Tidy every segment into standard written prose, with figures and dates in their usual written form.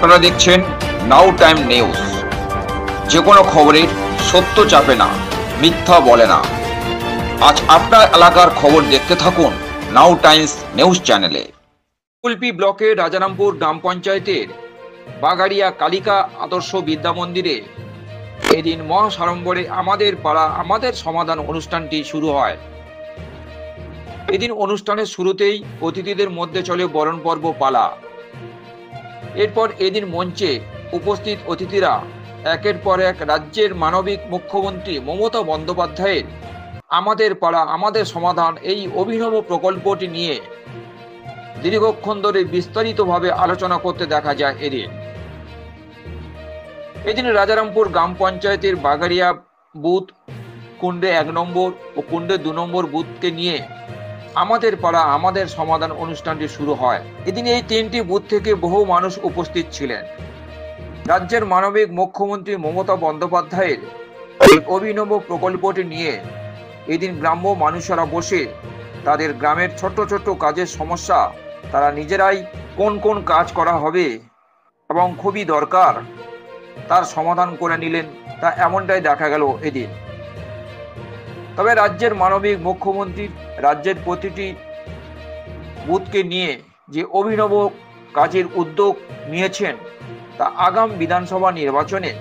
আপনারা দেখছেন নাও time news. যে কোনো খবরের সত্য চাপে না, মিথ্যা বলে না। আজ আপনার এলাকার খবর দেখতে থাকুন নাও টাইমস নিউজ চ্যানেলে। কুলপি ব্লকের রাজারামপুর গ্রাম পঞ্চায়েতের বাগাড়িয়া কালিকা আদর্শ বিদ্যা মন্দিরে এদিন মহাসাড়ম্বরে আমাদের পাড়া আমাদের সমাধান অনুষ্ঠানটি শুরু হয়। এদিন অনুষ্ঠানের শুরুতেই অতিথিদের মধ্যে চলে বরণ পর্ব পালা। এরপর এদিন মঞ্চে উপস্থিত অতিথিরা একের পর এক রাজ্যের মানবিক মুখ্যমন্ত্রী মমতা বন্দ্যোপাধ্যায়ের আমাদের পাড়া আমাদের সমাধান এই অভিনব প্রকল্পটি নিয়ে দীর্ঘক্ষণ ধরে বিস্তারিতভাবে আলোচনা করতে দেখা যায়। এদিন রাজারামপুর গ্রাম পঞ্চায়েতের বাগাড়িয়া বুথ, কুণ্ডে 1 নম্বর ও কুণ্ডে 2 নম্বর বুথকে নিয়ে আমাদের পাড়া আমাদের সমাধান অনুষ্ঠানটি শুরু হয়। এদিন এই 3টি বুথ থেকে বহু মানুষ উপস্থিত ছিলেন। রাজ্যের মানবিক মুখ্যমন্ত্রী মমতা বন্দ্যোপাধ্যায়ের এই অভিনব প্রকল্পটি নিয়ে এদিন গ্রাম্য মানুষেরা বসে তাদের গ্রামের ছোট্ট ছোট্ট কাজের সমস্যা তারা নিজেরাই কোন কোন কাজ করা হবে এবং খুবই দরকার তার সমাধান করে নিলেন। তা এমনটাই দেখা গেল এদিন। তবে রাজ্যের মানবিক মুখ্যমন্ত্রী রাজ্যের প্রতিটি বুথকে নিয়ে যে অভিনব কাজের উদ্যোগ নিয়েছেন তা আগাম বিধানসভা নির্বাচনে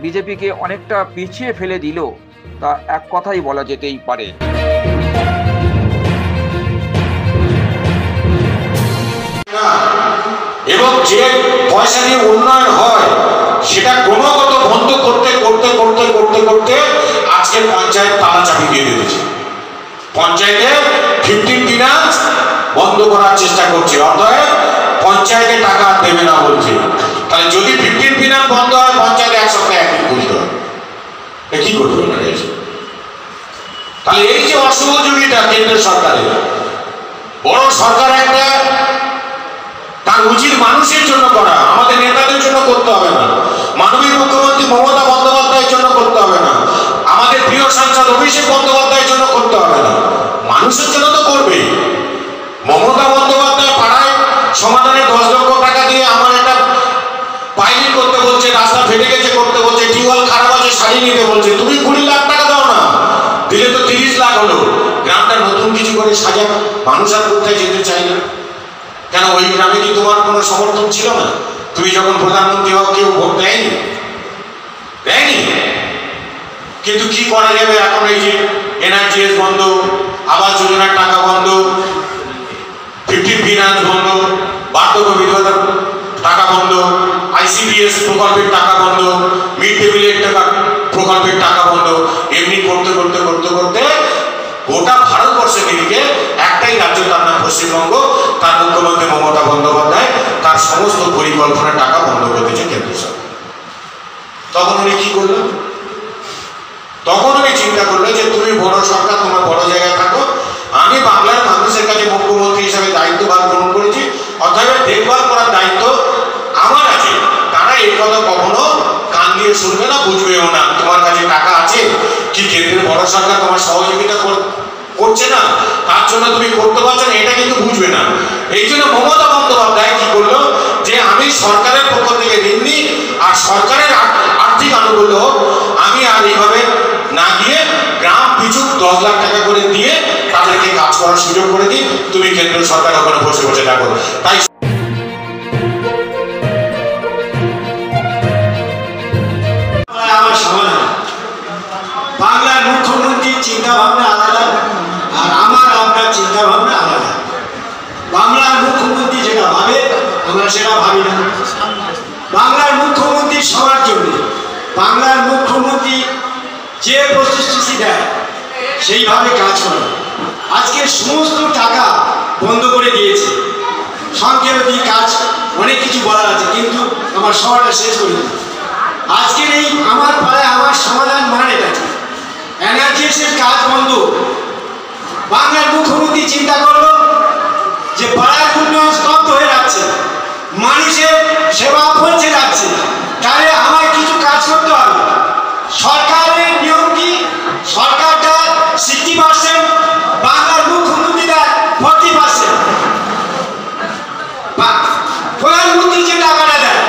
বিজেপিকে অনেকটা পিছিয়ে ফেলে দিল, তা এক কথাই বলা যেতেই পারে। এবং যে পয়সা দিয়ে উন্নয়ন হয় সেটা ক্রমাগত বন্ধ করতে করতে করতে করতে করতে আজকে পঞ্চায়েত তালা চাবি দিয়ে দিয়েছে। পঞ্চায়েতে 15 ফিনান্স বন্ধ করার চেষ্টা করছে, অর্থাৎ পঞ্চায়েতে টাকা দেবে না বলছে। তাহলে যদি 15 ফিনান্স বন্ধ হয় পঞ্চায়েতে এক সপ্তাহে একদিন খুলতে হয়, কি করবে না? তাহলে এই যে অসহযোগিতা কেন্দ্র সরকারের, বড় সরকার একটা তার উচিত মানুষের জন্য করা, আমাদের নেতাদের জন্য করতে হবে না, মানবিক মুখ্যমন্ত্রী মমতা বন্দ্যোপাধ্যায়ের জন্য করতে হবে না, আমাদের প্রিয় সাংসদ অভিষেক বন্দ্যোপাধ্যায়ের জন্য করতে হবে না, মানুষের জন্য তো করবে। মমতা বন্দ্যোপাধ্যায় পাড়ায় সমাধানে 10 লক্ষ টাকা দিয়ে আমার একটা পাইলিং করতে বলছে, রাস্তা ফেটে গেছে করতে বলছে, টিউবওয়েল খারাপ আছে সারিয়ে নিতে বলছে। তুমি 20 লাখ টাকা দাও না, দিলে তো 30 লাখ হলো। গ্রামটা নতুন কিছু করে সাজা, মানুষ আর কোথায় যেতে চায় না। কেন ওই গ্রামে কি তোমার কোনো সমর্থন ছিল না? তুমি যখন প্রধানমন্ত্রী হও কেউ ভোট দেয়নি? কিন্তু কি করা যাবে, এখন এই যে এনআরজিএস বন্ধ, আবাস যোজনার টাকা বন্ধ, 15 ফিনান্স বন্ধ, বার্ধক্য বিধবার টাকা বন্ধ, আইসিডিএস প্রকল্পের টাকা বন্ধ, মিড ডে মিলের প্রকল্পের টাকা বন্ধ। এমনি করতে করতে করতে করতে গোটা ভারতবর্ষের দিকে একটাই রাজ্য, তার নাম পশ্চিমবঙ্গ, তার মুখ্যমন্ত্রী মমতা বন্দ্যোপাধ্যায় তার সমস্ত পরিকল্পনার টাকা বন্ধ করে দিয়েছে কেন্দ্র সরকার। তখন উনি কি করলেন? তখন উনি চিন্তা করলেন যে তুমি বড় সরকার, তোমার বড় জায়গায় থাকো, আমি বাংলার মানুষের কাছে মুখ্যমন্ত্রী হিসাবে দায়িত্বভার গ্রহণ করেছি, অর্থাৎ দেখভাল করার দায়িত্ব আমার আছে। তারা এই কথা কখনো কান দিয়ে শুনবে না, বুঝবেও না। তোমার কাছে টাকা আছে কি, কেন্দ্রের বড় সরকার তোমার সহযোগিতা করছে না, তার জন্য তুমি করতে পারছো না, এটা কিন্তু বুঝবে না। এই জন্য মমতা বন্দ্যোপাধ্যায় কি করলো, যে আমি সরকারের পক্ষ থেকে ঋণ নিই আর সরকারের আর্থিক আনুকূল্য হোক, আমি আর এইভাবে না গিয়ে গ্রাম পিছু 10 লাখ টাকা করে দিয়ে তাদেরকে কাজ করার সুযোগ করে দিই, তুমি কেন্দ্র সরকার ওখানে বসে বসে থাকো। তাই আমার সমাধান, বাংলার মুখ্যমন্ত্রীর চিন্তা ভাবনা আলাদা আর আমার আপনার চিন্তা ভাবনা আলাদা। বাংলার মুখ্যমন্ত্রী যেটা ভাবে আমরা সেটা ভাবি না। বাংলার মুখ্যমন্ত্রী সবার জন্য, বাংলার মুখ্যমন্ত্রী যে প্রতিশ্রুতি দেয় সেইভাবে কাজ করে। আজকে সমস্ত টাকা বন্ধ করে দিয়েছে। সংক্ষেপে কাজ অনেক কিছু বলার আছে, কিন্তু আমার সবাইটা শেষ করে দিই। আজকের এই আমার পাড়ায় আমার সমাধান মানে এনআরজিএসের কাজ বন্ধ। বাংলার মুখ্যমন্ত্রী চিন্তা করলো যে পাড়ার উন্নয়ন স্তব্ধ হয়ে যাচ্ছে, মানুষের সেবা পৌঁছে যাচ্ছে, তাহলে আমায় কিছু কাজ করতে হবে। সরকারের নিয়ম কি, সরকারটা 60%, বাংলার মুখ্যমন্ত্রী দেয় 40%। প্রধানমন্ত্রী যে টাকাটা দেয়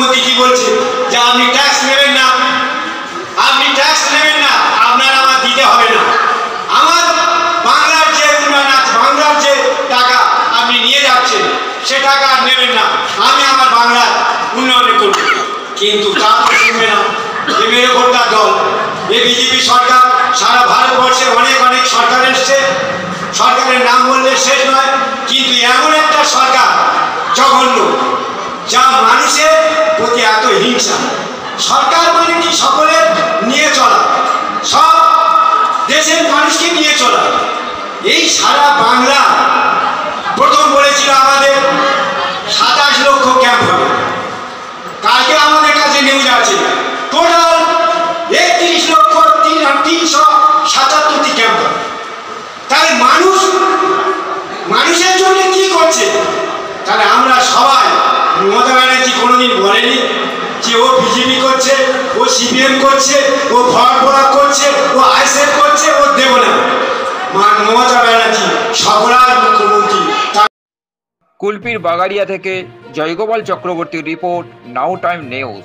মুখ্যমন্ত্রী কি বলছে যে আপনি ট্যাক্স নেবেন না, আপনি ট্যাক্স নেবেন না, আপনার আমার দিতে হবে না, আমার বাংলার যে উন্নয়ন আছে, বাংলার যে টাকা আপনি নিয়ে যাচ্ছেন সে টাকা আর নেবেন না, আমি আমার বাংলার উন্নয়ন করব। কিন্তু তা তো শুনবে না এ মেরে ভোটার দল, এ বিজেপি সরকার। সারা ভারতবর্ষে অনেক অনেক সরকার এসছে, সরকারের নাম বললে শেষ নয়, কিন্তু এমন একটা সরকার জঘন্য যা মানুষের প্রতি এত হিংসা। সরকার মানে কি সকলের নিয়ে চলা, সব দেশের মানুষকে নিয়ে চলা। এই সারা বাংলা প্রথম বলেছিল আমাদের 27 লক্ষ ক্যাম্প হবে, কালকে আমাদের কাছে নিউজ আছে টোটাল 31,377টি ক্যাম্প হবে। তাহলে মানুষের জন্য কি করছে? তাহলে আমরা সবাই, মমতা ব্যানার্জি কোনোদিন বলেনি যে ও বিজেপি করছে, ও সিপিএম করছে, ও ভর ভরা করছে, ও আইএসএফ করছে, ও দেব না। মমতা ব্যানার্জি সকলার মুখ্যমন্ত্রী। কুলপির বাগারিয়া থেকে জয়গোপাল চক্রবর্তীর রিপোর্ট, নাও টাইম নিউজ।